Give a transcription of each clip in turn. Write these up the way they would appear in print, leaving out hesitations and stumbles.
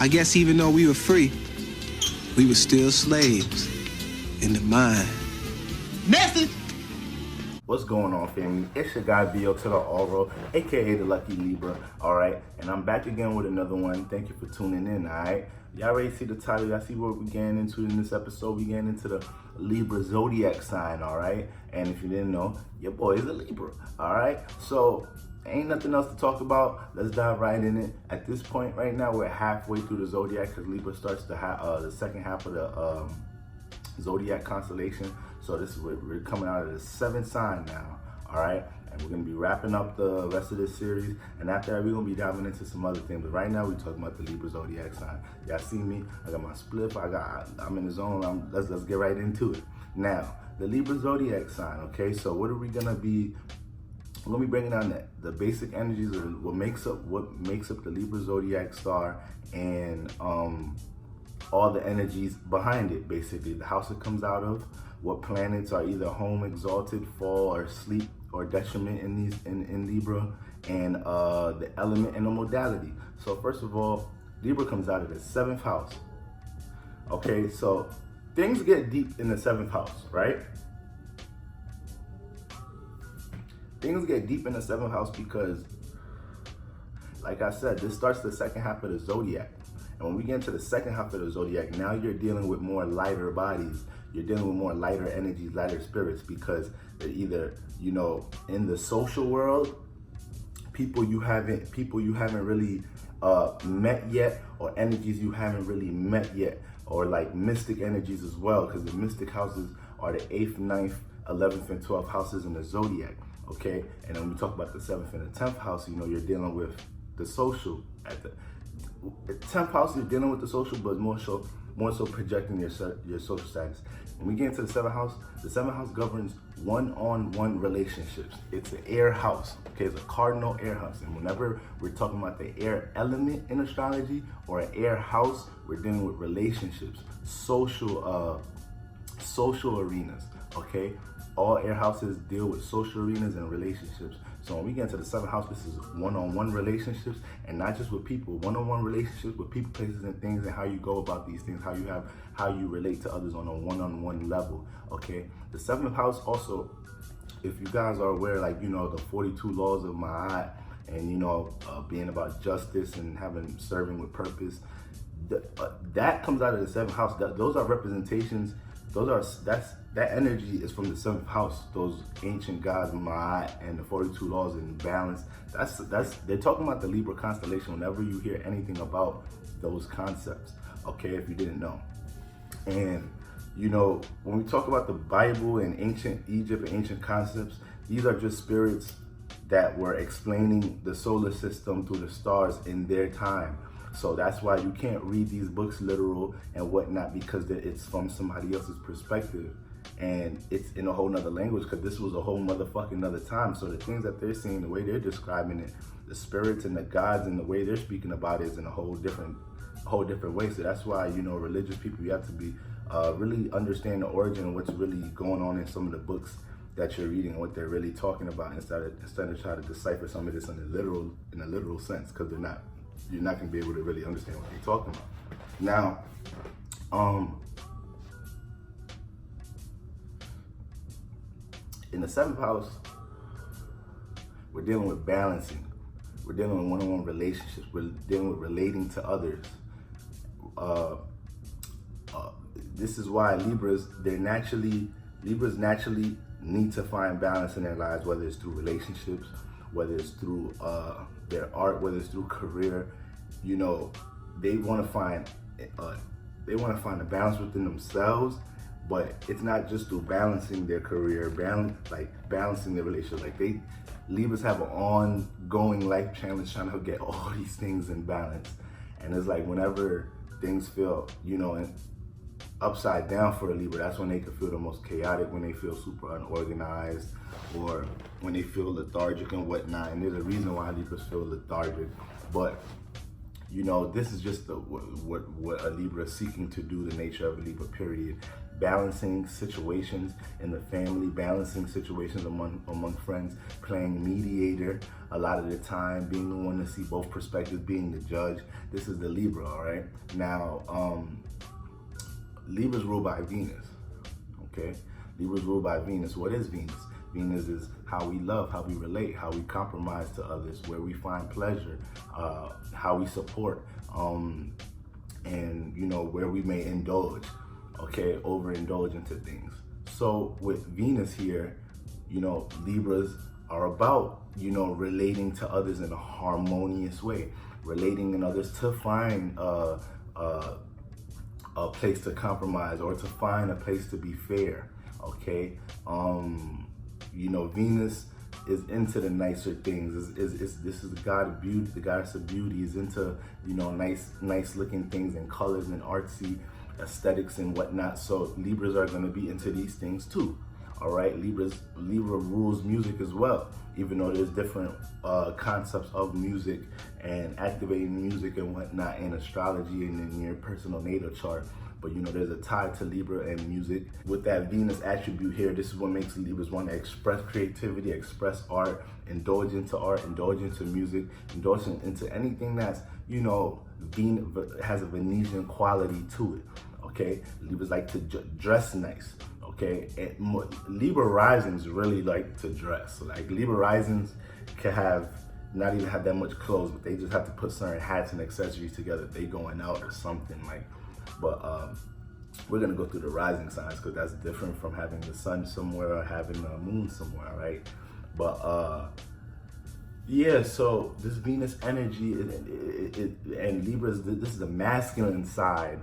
I guess even though we were free, we were still slaves in the mind. Message! What's going on, family? It's your guy, B.O. to the Oro, aka the Lucky Libra, alright? And I'm back again with another one. Thank you for tuning in, alright? Y'all already see the title. Y'all see what we're getting into in this episode. We're getting into the Libra zodiac sign, alright? And if you didn't know, your boy is a Libra, alright? So, ain't nothing else to talk about. Let's dive right in it. At this point right now, we're halfway through the zodiac because Libra starts the second half of the zodiac constellation. So this is we're coming out of the 7th sign now, all right? And we're gonna be wrapping up the rest of this series. And after that, we're gonna be diving into some other things. But right now, we're talking about the Libra zodiac sign. Y'all see me? I got my spliff. I'm in the zone. Let's get right into it. Now, the Libra zodiac sign. Okay, so what are we gonna be? We're gonna be breaking down the basic energies of what makes up the Libra zodiac star and all the energies behind it. Basically, the house it comes out of, what planets are either home, exalted, fall, or sleep, or detriment in Libra, and the element and the modality. So first of all, Libra comes out of the 7th house. Okay, so things get deep in the 7th house, right? Things get deep in the 7th house because, like I said, this starts the second half of the zodiac. And when we get into the second half of the zodiac, now you're dealing with more lighter bodies. You're dealing with more lighter energies, lighter spirits, because they're either, in the social world, people you haven't really met yet, or energies you haven't really met yet, or like mystic energies as well, because the mystic houses are the 8th, 9th, 11th, and 12th houses in the zodiac. Okay, and then we talk about the 7th and the 10th house. You're dealing with the social. At the 10th house, you're dealing with the social, but more so projecting your social status. When we get into the 7th house, the 7th house governs one-on-one relationships. It's an air house. Okay, it's a cardinal air house, and whenever we're talking about the air element in astrology or an air house, we're dealing with relationships, social arenas. Okay. All air houses deal with social arenas and relationships. So when we get into the 7th house, this is one-on-one relationships, and not just with people, one-on-one relationships with people, places, and things, and how you go about these things, how you relate to others on a one-on-one level. Okay. The 7th house also, if you guys are aware, the 42 laws of Ma'at, and being about justice and serving with purpose, that comes out of the 7th house. Those are representations. That energy is from the 7th house. Those ancient gods, Ma'at, and the 42 laws and balance. They're talking about the Libra constellation whenever you hear anything about those concepts. Okay, if you didn't know. And when we talk about the Bible and ancient Egypt and ancient concepts, these are just spirits that were explaining the solar system through the stars in their time. So that's why you can't read these books literal and whatnot, because it's from somebody else's perspective. And it's in a whole nother language, because this was a whole motherfucking another time. So the things that they're seeing, the way they're describing it, the spirits and the gods and the way they're speaking about it is in a whole different way. So that's why, religious people, you have to be really understand the origin of what's really going on in some of the books that you're reading and what they're really talking about, instead of trying to decipher some of this in a literal sense, because you're not going to be able to really understand what they're talking about. Now, in the 7th house, we're dealing with balancing. We're dealing with one-on-one relationships. We're dealing with relating to others. This is why Libras naturally need to find balance in their lives, whether it's through relationships, whether it's through their art, whether it's through career. They want to find a balance within themselves. But it's not just through balancing their career, balancing their relationship. Libras have an ongoing life challenge trying to get all these things in balance. And it's like whenever things feel, upside down for a Libra, that's when they can feel the most chaotic, when they feel super unorganized, or when they feel lethargic and whatnot. And there's a reason why Libras feel lethargic. But this is just what a Libra is seeking to do, the nature of a Libra, period. balancing situations in the family, balancing situations among friends, playing mediator a lot of the time, being the one to see both perspectives, being the judge. This is the Libra, all right? Now, Libra's ruled by Venus, okay? Libra's ruled by Venus. What is Venus? Venus is how we love, how we relate, how we compromise to others, where we find pleasure, how we support, and, you know, where we may indulge, okay, overindulge into things. So with Venus here, you know, Libras are about, you know, relating to others in a harmonious way, relating in others to find a place to compromise or to find a place to be fair, okay? You know, Venus is into the nicer things. This is the god of beauty, the goddess of beauty, is into, you know, nice looking things and colors and artsy aesthetics and whatnot. So Libras are going to be into these things too. All right, Libra rules music as well, even though there's different concepts of music and activating music and whatnot in astrology and in your personal natal chart. But, you know, there's a tie to Libra and music. With that Venus attribute here, this is what makes Libras want to express creativity, express art, indulge into music, indulge into anything that's, you know, has a Venetian quality to it, okay? Libras like to dress nice, okay? And Libra risings really like to dress. So, like, Libra risings can not even have that much clothes, but they just have to put certain hats and accessories together. They going out or something, like. But we're gonna go through the rising signs because that's different from having the sun somewhere or having the moon somewhere, right? But yeah, so this Venus energy and Libras, this is the masculine side.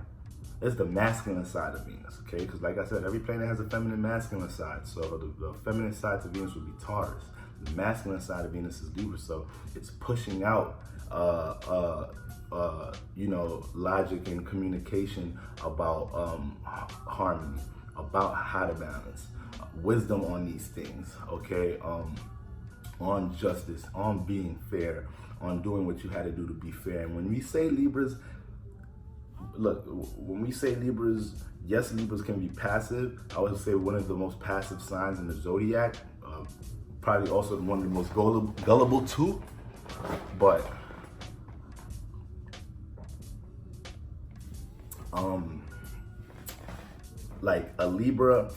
It's the masculine side of Venus, okay? Because like I said, every planet has a feminine, masculine side. So the feminine side to Venus would be Taurus. The masculine side of Venus is Libra. So it's pushing out you know, logic and communication about harmony, about how to balance, wisdom on these things, okay? On justice, on being fair, on doing what you had to do to be fair. And when we say Libras, look, when we say Libras, yes, Libras can be passive. I would say one of the most passive signs in the zodiac, probably also one of the most gullible too, but like a Libra,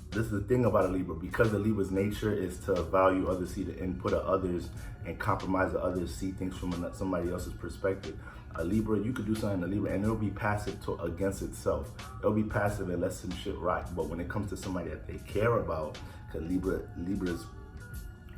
this is the thing about a Libra, because a Libra's nature is to value others, see the input of others, and compromise of others, see things from somebody else's perspective. A Libra, you could do something to Libra and it'll be passive against itself. It'll be passive and let some shit rock. But when it comes to somebody that they care about, because Libras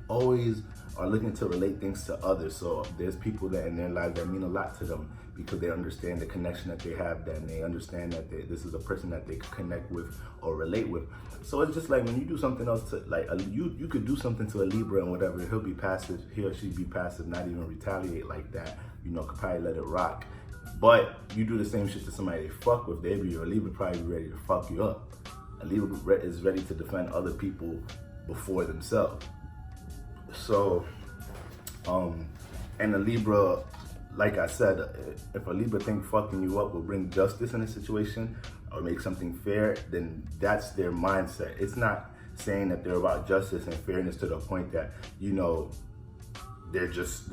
always are looking to relate things to others. So there's people that in their lives that mean a lot to them because they understand the connection that they have, that they understand that this is a person that they connect with or relate with. So it's just like when you do something else to, like, you could do something to a Libra and whatever, he'll be passive, he or she be passive, not even retaliate like that, you know, could probably let it rock. But you do the same shit to somebody they fuck with, a Libra probably be ready to fuck you up. A Libra is ready to defend other people before themselves. So, and a Libra, like I said, if a Libra think fucking you up will bring justice in a situation or make something fair, then that's their mindset. It's not saying that they're about justice and fairness to the point that, you know, they're just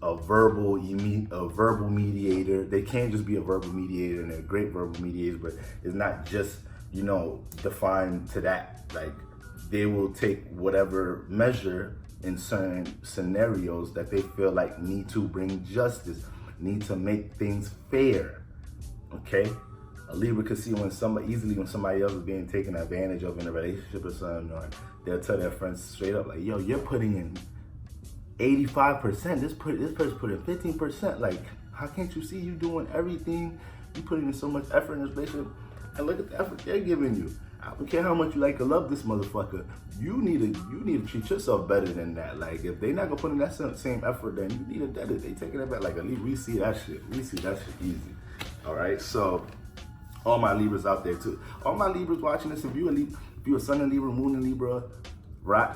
a verbal mediator. They can't just be a verbal mediator, and they're great verbal mediators, but it's not just, you know, defined to that. Like, they will take whatever measure in certain scenarios that they feel like need to bring justice, need to make things fair, okay? A Libra could see when somebody else is being taken advantage of in a relationship or something, or they'll tell their friends straight up, like, yo, you're putting in 85%, this person put in 15%, like, how can't you see you doing everything? You putting in so much effort in this relationship, and look at the effort they're giving you. I don't care how much you like to love this motherfucker. You need to treat yourself better than that. Like, if they not gonna put in that same effort, then you need to do it. They taking it back. Like, at least we see that shit. We see that shit easy. All right. So, all my Libras out there too. All my Libras watching this. If you a Sun in Libra, Moon in Libra,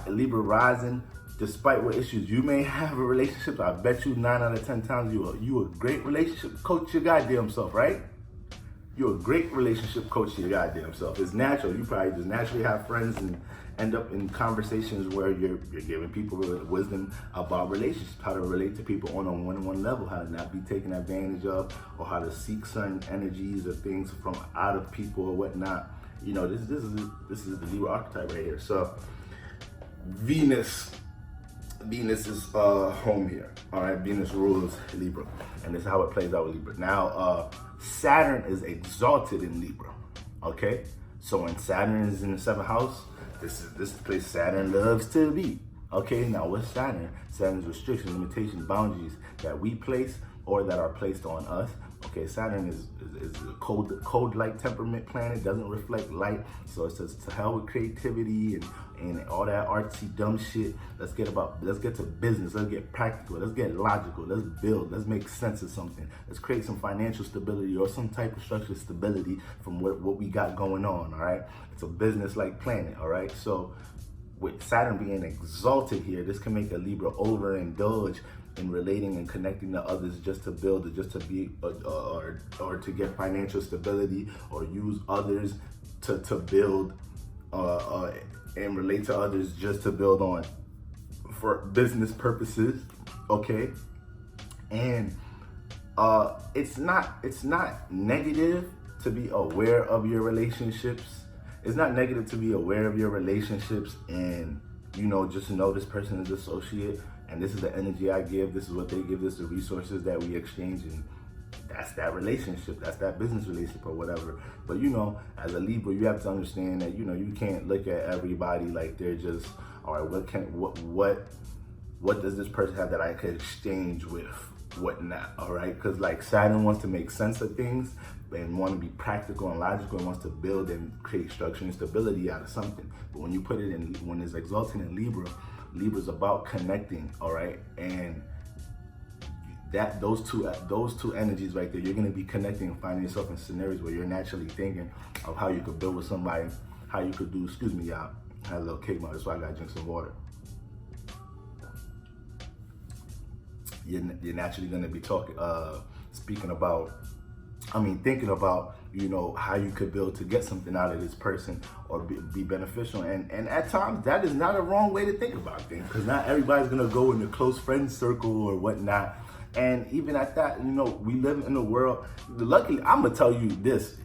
Libra rising, despite what issues you may have in relationships, I bet you 9 out of 10 times you a great relationship coach your goddamn self, right? you're a great relationship coach to your goddamn self. It's natural. You probably just naturally have friends and end up in conversations where you're giving people wisdom about relationships, how to relate to people on a one-on-one level, how to not be taken advantage of, or how to seek certain energies or things from out of people or whatnot. You know, this is the Libra archetype right here. So Venus is home here. All right, Venus rules Libra, and this is how it plays out with Libra. Now, Saturn is exalted in Libra. Okay, so when Saturn is in the 7th house, this is the place Saturn loves to be. Okay, now what's Saturn? Saturn's restrictions, limitations, boundaries that we place or that are placed on us. Okay, Saturn is a cold-like temperament planet, doesn't reflect light, so it says to hell with creativity and all that artsy dumb shit. Let's get to business, let's get practical, let's get logical, let's build, let's make sense of something. Let's create some financial stability or some type of structural stability from what we got going on, all right? It's a business-like planet, all right? So with Saturn being exalted here, this can make a Libra overindulge in relating and connecting to others just to build, or just to be, or to get financial stability, or use others to build, and relate to others just to build on for business purposes. Okay, and it's not negative to be aware of your relationships. It's not negative to be aware of your relationships and, you know, just know this person is associate and this is the energy I give, this is what they give, this is the resources that we exchange, and that's that relationship, that's that business relationship or whatever. But, you know, as a Libra, you have to understand that, you know, you can't look at everybody like they're just, all right, what does this person have that I could exchange with, whatnot, all right? Because like Saturn wants to make sense of things and want to be practical and logical and wants to build and create structure and stability out of something. But when you put it in, when it's exalted in Libra, Libra's about connecting, all right? And that those two energies right there, you're going to be connecting and finding yourself in scenarios where you're naturally thinking of how you could build with somebody, how you could do, excuse me, y'all, I had a little cake, that's why I got to drink some water. You're naturally going to be thinking about, you know, how you could build to get something out of this person or be beneficial. And at times, that is not a wrong way to think about things, because not everybody's going to go in a close friend circle or whatnot. And even at that, you know, we live in a world, luckily, I'm going to tell you this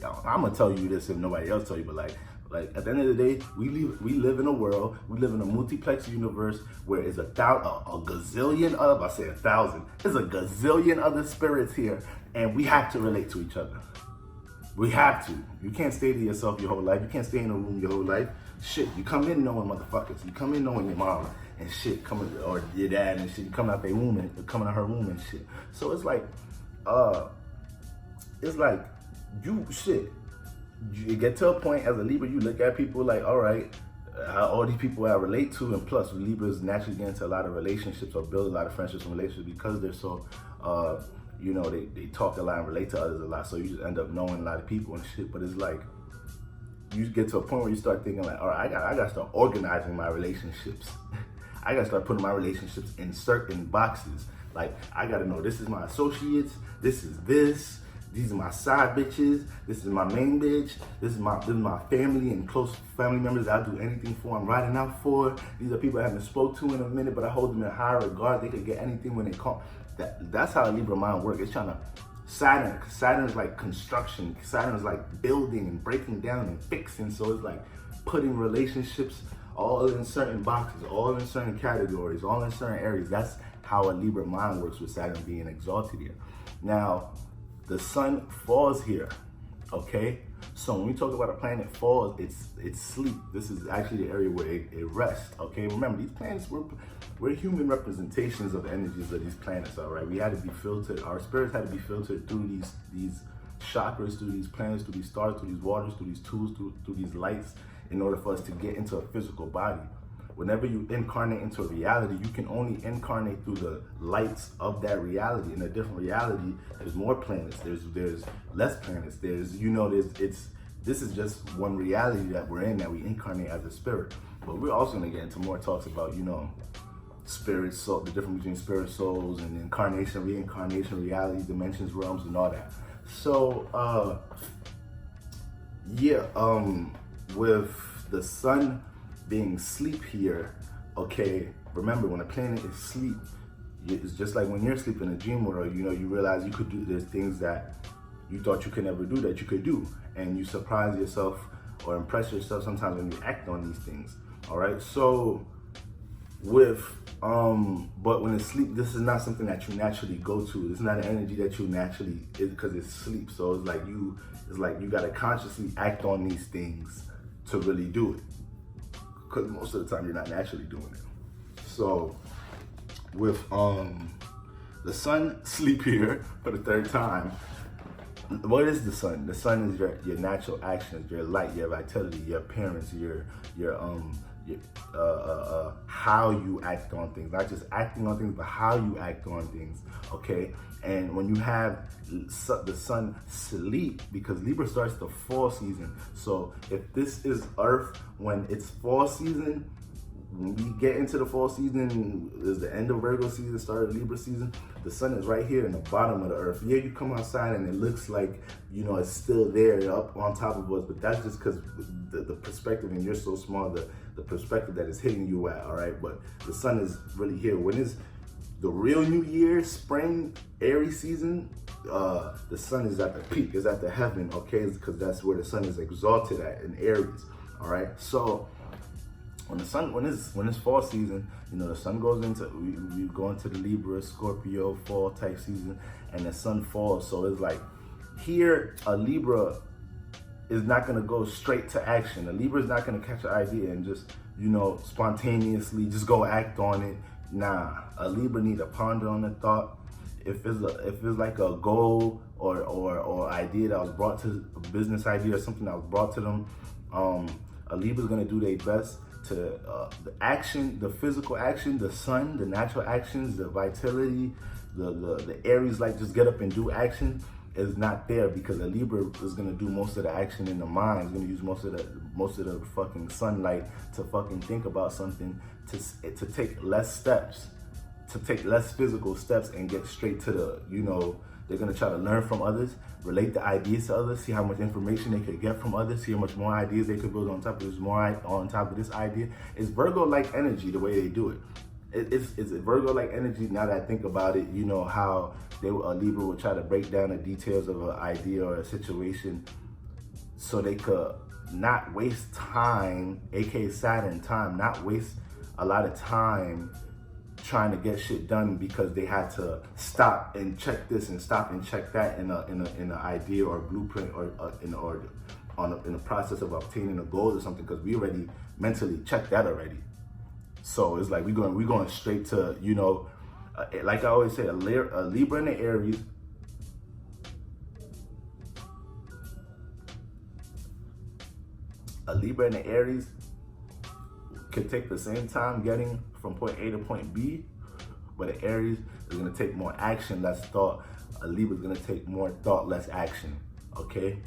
if nobody else tell you, but like at the end of the day, we live in a world, we live in a multiplex universe where it's a gazillion of, I say 1,000, there's a gazillion other spirits here, and we have to relate to each other. We have to. You can't stay to yourself your whole life. You can't stay in a room your whole life. Shit, you come in knowing motherfuckers. You come in knowing your mom and shit, or your dad and shit. You coming out their womb and coming out her womb and shit. So it's like you get to a point as a Libra, you look at people like, all right, all these people I relate to, and plus Libras naturally get into a lot of relationships or build a lot of friendships and relationships because they're so, you know, they talk a lot and relate to others a lot, so you just end up knowing a lot of people and shit. But it's like, you get to a point where you start thinking like, all right, I got to start organizing my relationships. I got to start putting my relationships in certain boxes. Like, I got to know this is my associates, this is this, these are my side bitches, this is my main bitch, this is my family and close family members that I'll do anything for, I'm riding out for. These are people I haven't spoke to in a minute, but I hold them in high regard. They could get anything when they call. That's how a Libra mind works. It's trying to, Saturn is like construction. Saturn is like building and breaking down and fixing. So it's like putting relationships all in certain boxes, all in certain categories, all in certain areas. That's how a Libra mind works with Saturn being exalted here. Now, the sun falls here, okay? So when we talk about a planet falls, it's sleep. This is actually the area where it rests, okay? Remember, these planets, we're human representations of the energies of these planets, all right? We had to be filtered. Our spirits had to be filtered through these chakras, through these planets, through these stars, through these waters, through these tools, through these lights, in order for us to get into a physical body. Whenever you incarnate into a reality, you can only incarnate through the lights of that reality. In a different reality, there's more planets, there's less planets, this is just one reality that we're in, that we incarnate as a spirit. But we're also gonna get into more talks about, you know, spirit, soul, the difference between spirit, souls, and incarnation, reincarnation, reality, dimensions, realms, and all that. So Yeah, with the sun being sleep here, okay, remember when a planet is sleep, it's just like when you're asleep in a dream world, you know, you realize you could do, there's things that you thought you could never do that you could do. And you surprise yourself or impress yourself sometimes when you act on these things. All right, so with but when it's sleep, this is not something that you naturally go to. It's not an energy that you naturally, because it's sleep. So it's like you gotta consciously act on these things to really do it, because most of the time you're not naturally doing it. So with the sun sleep here for the third time. What is the sun? The sun is your natural actions, your light, your vitality, your appearance, your how you act on things. Not just acting on things, but how you act on things. Okay, and when you have the sun sleep, because Libra starts the fall season. So if this is Earth when it's fall season, when we get into the fall season, is the end of Virgo season, start of Libra season, the sun is right here in the bottom of the earth. Yeah, you come outside and it looks like, you know, it's still there up on top of us, but that's just because the perspective, and you're so small, the perspective that is hitting you at, all right? But the sun is really here. When is the real new year, spring, Aries season, the sun is at the peak, is at the heaven, okay? Because that's where the sun is exalted at, in Aries, all right? So, when it's fall season, you know, the sun goes into, we go into the Libra, Scorpio, fall type season, and the sun falls. So it's like, here, a Libra is not gonna go straight to action. A Libra is not gonna catch an idea and just, you know, spontaneously just go act on it. Nah, a Libra need to ponder on the thought. If it's like a goal or idea that was brought to, a business idea or something that was brought to them, a Libra is gonna do their best to the action, the physical action, the sun, the natural actions, the vitality, the Aries, like just get up and do action, is not there, because a Libra is gonna do most of the action in the mind. It's gonna use most of the fucking sunlight to fucking think about something, to take less steps, to take less physical steps and get straight to the, you know, they're gonna try to learn from others, relate the ideas to others, see how much information they could get from others, see how much more ideas they could build on top of this, more on top of this idea. It's Virgo-like energy the way they do it. It's Virgo-like energy. Now that I think about it, you know how a Libra would try to break down the details of an idea or a situation so they could not waste time, aka Saturn time, not waste a lot of time trying to get shit done, because they had to stop and check this and stop and check that in an idea or blueprint or in the process of obtaining a goal or something, because we already mentally checked that already. So it's like we're going straight to, you know, like I always say, a Libra and an Aries. A Libra and an Aries could take the same time getting from point A to point B, but an Aries is gonna take more action, less thought. A Libra is gonna take more thought, less action, okay?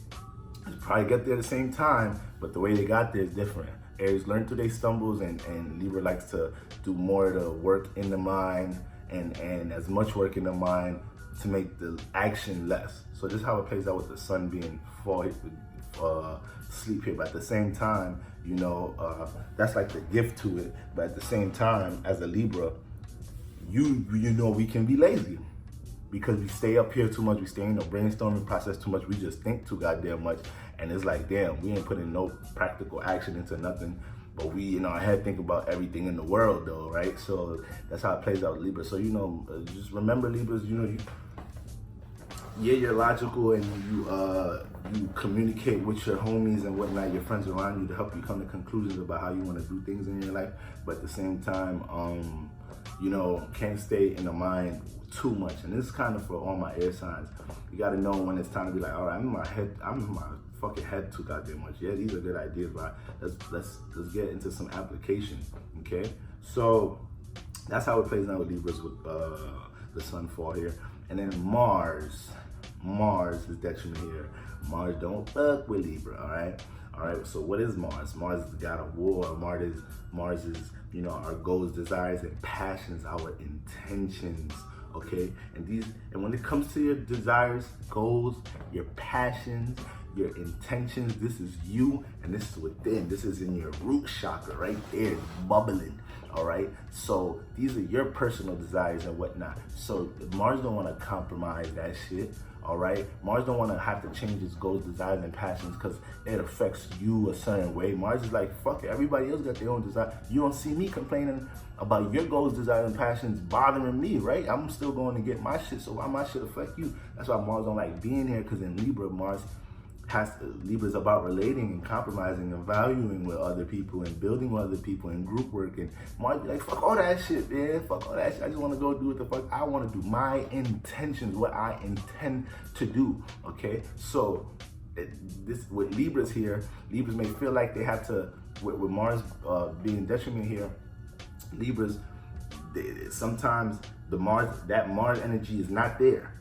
They probably get there at the same time, but the way they got there is different. Aries learn through their stumbles, and Libra likes to do more of the work in the mind, and as much work in the mind to make the action less. So this is how it plays out with the sun being sleep here. But at the same time, you know, that's like the gift to it. But at the same time, as a Libra, you know, we can be lazy because we stay up here too much. We stay in the brainstorming process too much. We just think too goddamn much. And it's like, damn, we ain't putting no practical action into nothing. But we, in our head, think about everything in the world, though, right? So that's how it plays out with Libra. So, you know, just remember, Libras, you know, you're logical, and you communicate with your homies and whatnot, your friends around you, to help you come to conclusions about how you want to do things in your life. But at the same time, you know, can't stay in the mind too much. And this is kind of for all my air signs. You got to know when it's time to be like, all right, I'm in my fucking head too goddamn much. Yeah, these are good ideas, but let's get into some application. Okay, so that's how it plays out with Libras with the sun fall here. And then Mars is detriment here. Mars don't fuck with Libra, all right. So what is Mars? Mars is the god of war. Mars is, you know, our goals, desires, and passions, our intentions. Okay, and when it comes to your desires, goals, your passions, your intentions. This is you, and this is within. This is in your root chakra right there, bubbling. All right, so these are your personal desires and whatnot. So Mars don't want to compromise that shit. All right, Mars don't want to have to change its goals, desires, and passions because it affects you a certain way. Mars is like, fuck it, everybody else got their own desire. You don't see me complaining about your goals, desires, and passions bothering me, right? I'm still going to get my shit, so why my shit affect you? That's why Mars don't like being here, because in Libra, Libra is about relating and compromising and valuing with other people and building with other people and group work. And Mars be like, fuck all that shit, man. Fuck all that shit. I just want to go do what the fuck I want to do. My intentions, what I intend to do. Okay, so this with Libras here, Libras may feel like they have to, with Mars being detriment here, Libras, sometimes that Mars energy is not there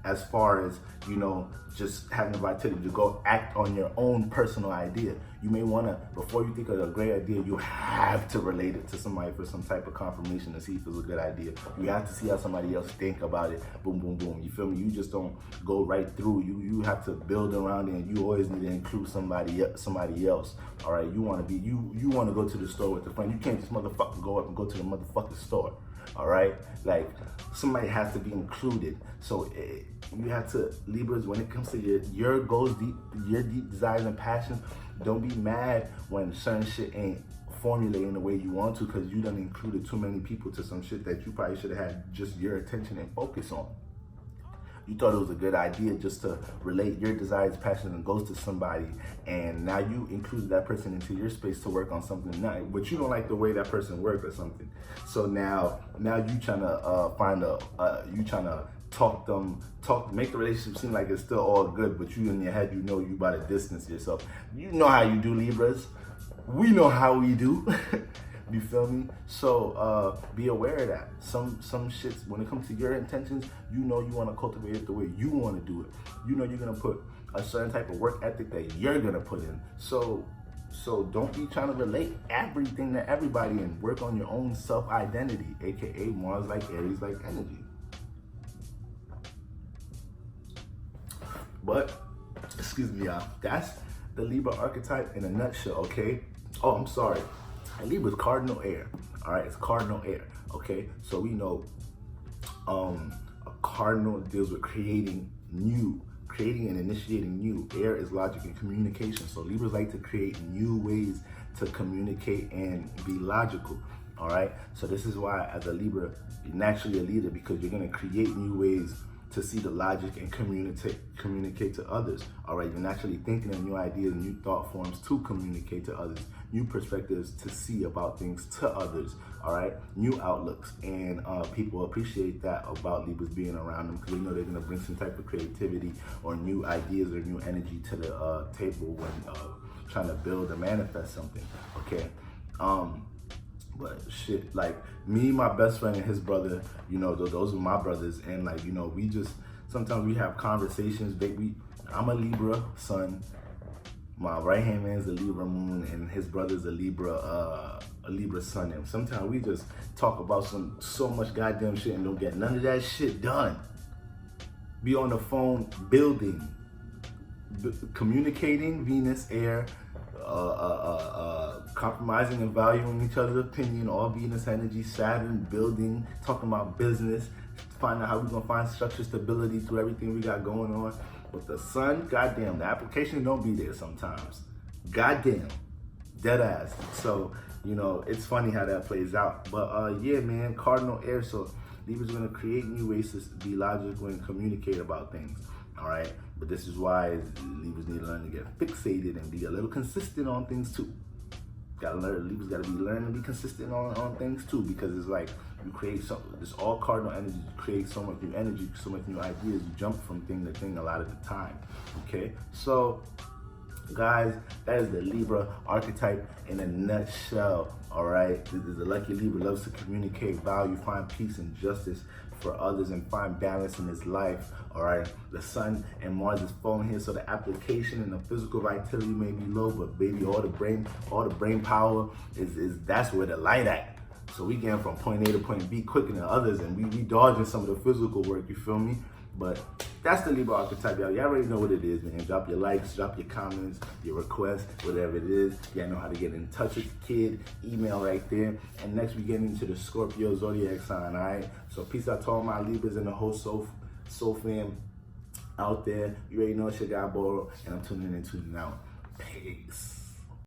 as far as, you know, just having the vitality to go act on your own personal idea. You may want to, before you think of a great idea, you have to relate it to somebody for some type of confirmation to see if it's a good idea. You have to see how somebody else think about it. Boom, boom, boom. You feel me? You just don't go right through. You have to build around it, and you always need to include somebody else. All right? You want to go to the store with a friend. You can't just motherfucker go up and go to the motherfucking store. All right, like somebody has to be included. So you have to, Libras, when it comes to your goals, your deep desires and passions, don't be mad when certain shit ain't formulating the way you want to, because you done included too many people to some shit that you probably should have had just your attention and focus on. You thought it was a good idea just to relate your desires, passions, and goals to somebody, and now you included that person into your space to work on something nice, but you don't like the way that person worked or something. So now you trying to make the relationship seem like it's still all good, but you in your head, you know you about to distance yourself. You know how you do, Libras. We know how we do. You feel me? So be aware of that. Some shits, when it comes to your intentions, you know you want to cultivate it the way you want to do it. You know you're gonna put a certain type of work ethic that you're gonna put in. So don't be trying to relate everything to everybody, and work on your own self-identity, aka Mars like Aries like energy. But excuse me, y'all. That's the Libra archetype in a nutshell. Okay. Oh, I'm sorry. And Libra's cardinal air. All right, it's cardinal air. Okay, so we know a cardinal deals with creating and initiating new. Air is logic and communication. So Libras like to create new ways to communicate and be logical. All right, so this is why as a Libra, you're naturally a leader, because you're gonna create new ways to see the logic and communicate to others. All right, you're naturally thinking of new ideas, new thought forms to communicate to others, new perspectives to see about things to others. All right, new outlooks, and people appreciate that about Libras being around them, because they know they're gonna bring some type of creativity or new ideas or new energy to the table when trying to build or manifest something. Okay. But shit, like me, my best friend and his brother, you know, those are my brothers, and like, you know, we just, sometimes we have conversations. I'm a Libra sun, my right hand man's a Libra moon, and his brother's a Libra sun, and sometimes we just talk about so much goddamn shit and don't get none of that shit done. Be on the phone building, communicating, Venus, air, compromising and valuing each other's opinion, all Venus energy, Saturn, building, talking about business, finding out how we're gonna find structure, stability through everything we got going on. But the sun, goddamn, the application don't be there sometimes. Goddamn, dead ass. So, you know, it's funny how that plays out. But yeah, man, cardinal air. So Libra's gonna create new ways to be logical and communicate about things. All right, but this is why Libras need to learn to get fixated and be a little consistent on things too. Libras gotta be learning to be consistent on things too, because it's like you create this all cardinal energy, you create so much new energy, so much new ideas, you jump from thing to thing a lot of the time. Okay, so guys, that is the Libra archetype in a nutshell. All right, this is the lucky Libra, loves to communicate, value, find peace and justice for others, and find balance in his life. All right, the sun and Mars is falling here, so the application and the physical vitality may be low, but baby, all the brain power is that's where the light at. So we getting from point A to point B quicker than others, and we dodging some of the physical work. You feel me? But that's the Libra archetype, y'all. Y'all already know what it is, man. Drop your likes, drop your comments, your requests, whatever it is. Y'all know how to get in touch with the kid. Email right there. And next we get into the Scorpio zodiac sign, all right? So peace out to all my Libras and the whole Soul fam out there. You already know it's your guy, Boro, and I'm tuning in and tuning out. Peace.